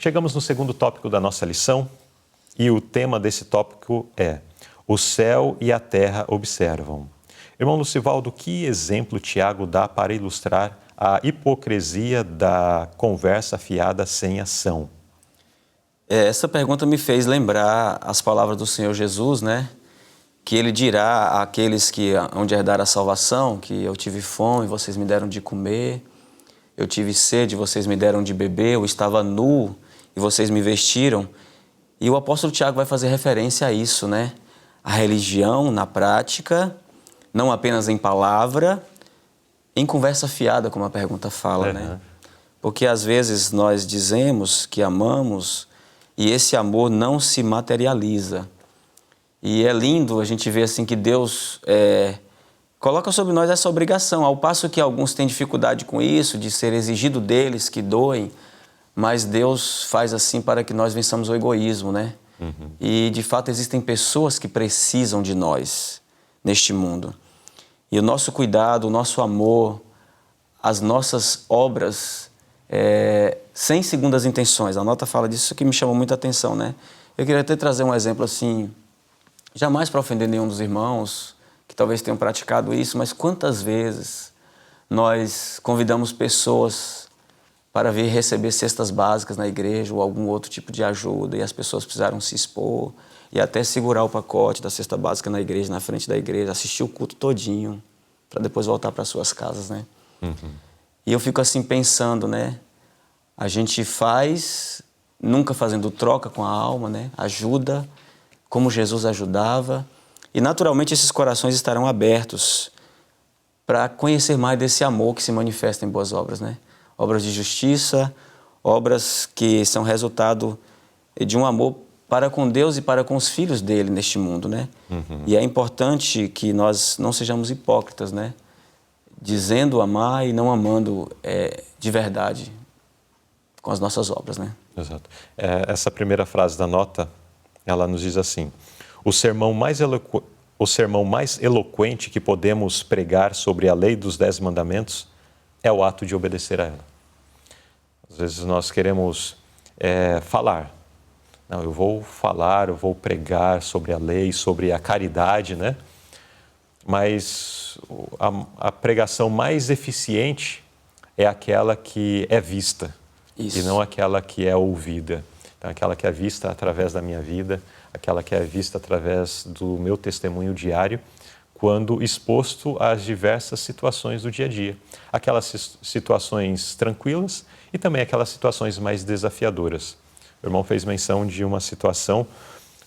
Chegamos no segundo tópico da nossa lição e o tema desse tópico é: o céu e a terra observam. Irmão Lucivaldo, que exemplo Tiago dá para ilustrar a hipocrisia da conversa fiada sem ação? Essa pergunta me fez lembrar as palavras do Senhor Jesus, né? Que ele dirá àqueles que hão de herdar a salvação, que eu tive fome, vocês me deram de comer, eu tive sede, vocês me deram de beber, eu estava nu e vocês me vestiram. E o apóstolo Tiago vai fazer referência a isso, né? A religião na prática, não apenas em palavra, em conversa fiada, como a pergunta fala, né? Porque às vezes nós dizemos que amamos e esse amor não se materializa. E é lindo a gente ver assim que Deus coloca sobre nós essa obrigação, ao passo que alguns têm dificuldade com isso, de ser exigido deles que doem, mas Deus faz assim para que nós vençamos o egoísmo, né? E de fato existem pessoas que precisam de nós neste mundo. E o nosso cuidado, o nosso amor, as nossas obras, sem segundas intenções. A nota fala disso que me chamou muita atenção, né? Eu queria até trazer um exemplo assim, jamais para ofender nenhum dos irmãos que talvez tenham praticado isso, mas quantas vezes nós convidamos pessoas para vir receber cestas básicas na igreja ou algum outro tipo de ajuda e as pessoas precisaram se expor e até segurar o pacote da cesta básica na igreja, na frente da igreja, assistir o culto todinho para depois voltar para suas casas, né? E eu fico assim pensando, né? A gente faz, nunca fazendo troca com a alma, né? Ajuda, como Jesus ajudava. E naturalmente esses corações estarão abertos para conhecer mais desse amor que se manifesta em boas obras, né? Obras de justiça, obras que são resultado de um amor para com Deus e para com os filhos dele neste mundo, né? E é importante que nós não sejamos hipócritas, né? Dizendo amar e não amando de verdade com as nossas obras, né? Exato. Essa primeira frase da nota, ela nos diz assim: o sermão mais eloquente que podemos pregar sobre a lei dos 10 mandamentos é o ato de obedecer a ela. Às vezes nós queremos falar. Não, eu vou falar, eu vou pregar sobre a lei, sobre a caridade, né? Mas a pregação mais eficiente é aquela que é vista. Isso. E não aquela que é ouvida. Então, aquela que é vista através da minha vida, aquela que é vista através do meu testemunho diário, quando exposto às diversas situações do dia a dia. Aquelas situações tranquilas e também aquelas situações mais desafiadoras. O irmão fez menção de uma situação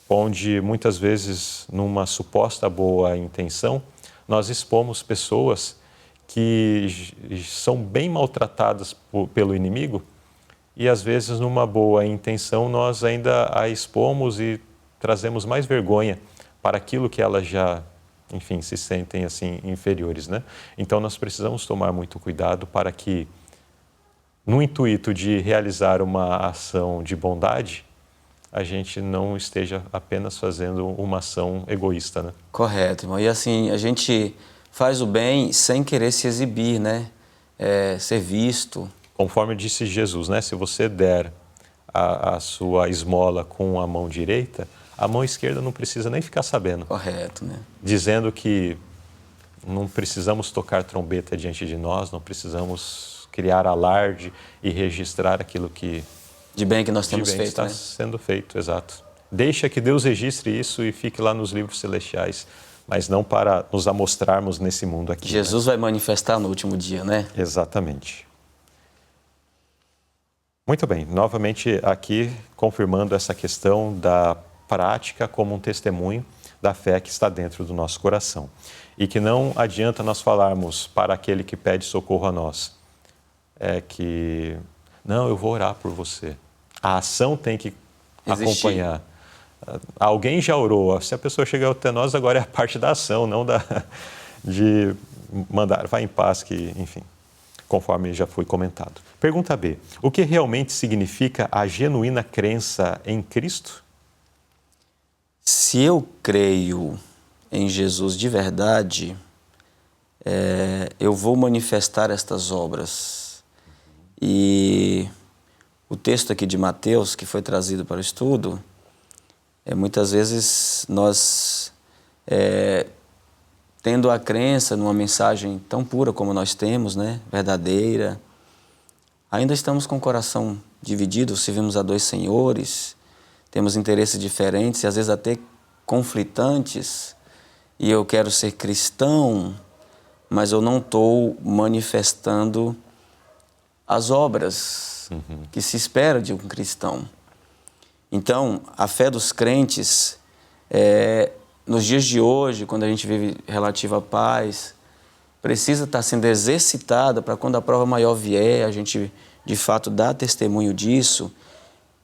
onde muitas vezes, numa suposta boa intenção, nós expomos pessoas que são bem maltratadas pelo inimigo e às vezes numa boa intenção nós ainda a expomos e trazemos mais vergonha para aquilo que elas já, enfim, se sentem assim inferiores, né? Então nós precisamos tomar muito cuidado para que, no intuito de realizar uma ação de bondade, a gente não esteja apenas fazendo uma ação egoísta, né? Correto, irmão. E assim, a gente faz o bem sem querer se exibir, né? Ser visto. Conforme disse Jesus, né? Se você der a sua esmola com a mão direita, a mão esquerda não precisa nem ficar sabendo. Correto, né? Dizendo que não precisamos tocar trombeta diante de nós, não precisamos criar alarde e registrar aquilo que de bem que nós temos feito, está né? sendo feito, exato. Deixa que Deus registre isso e fique lá nos livros celestiais, mas não para nos amostrarmos nesse mundo aqui. Jesus vai manifestar no último dia, né? Exatamente. Muito bem, novamente aqui confirmando essa questão da prática como um testemunho da fé que está dentro do nosso coração. E que não adianta nós falarmos para aquele que pede socorro a nós, que, não, eu vou orar por você. A ação tem que acompanhar. Alguém já orou, se a pessoa chegar até nós, agora é a parte da ação, não de mandar, vá em paz, que, enfim, conforme já foi comentado. Pergunta B, o que realmente significa a genuína crença em Cristo? Se eu creio em Jesus de verdade, eu vou manifestar estas obras. E o texto aqui de Mateus, que foi trazido para o estudo, muitas vezes nós, tendo a crença numa mensagem tão pura como nós temos, né, verdadeira, ainda estamos com o coração dividido, servimos a dois senhores, temos interesses diferentes e às vezes até conflitantes, e eu quero ser cristão, mas eu não estou manifestando as obras que se espera de um cristão. Então, a fé dos crentes, nos dias de hoje, quando a gente vive relativa paz, precisa estar sendo exercitada para quando a prova maior vier, a gente de fato dá testemunho disso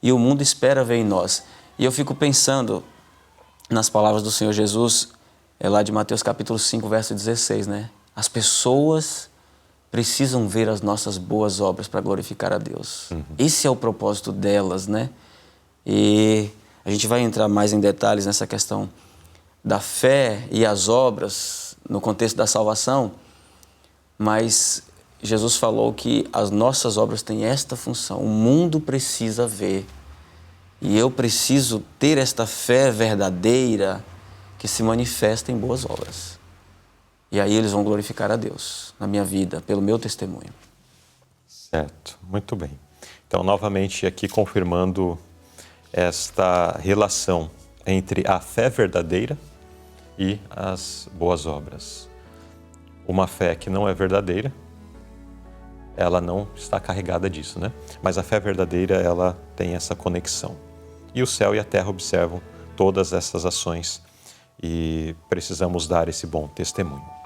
e o mundo espera ver em nós. E eu fico pensando nas palavras do Senhor Jesus, lá de Mateus capítulo 5, verso 16, né? As pessoas precisam ver as nossas boas obras para glorificar a Deus. Esse é o propósito delas, né? E a gente vai entrar mais em detalhes nessa questão da fé e as obras no contexto da salvação, mas Jesus falou que as nossas obras têm esta função. O mundo precisa ver e eu preciso ter esta fé verdadeira que se manifesta em boas obras. E aí eles vão glorificar a Deus na minha vida, pelo meu testemunho. Certo, muito bem. Então, novamente aqui confirmando esta relação entre a fé verdadeira e as boas obras. Uma fé que não é verdadeira, ela não está carregada disso, né? Mas a fé verdadeira, ela tem essa conexão. E o céu e a terra observam todas essas ações e precisamos dar esse bom testemunho.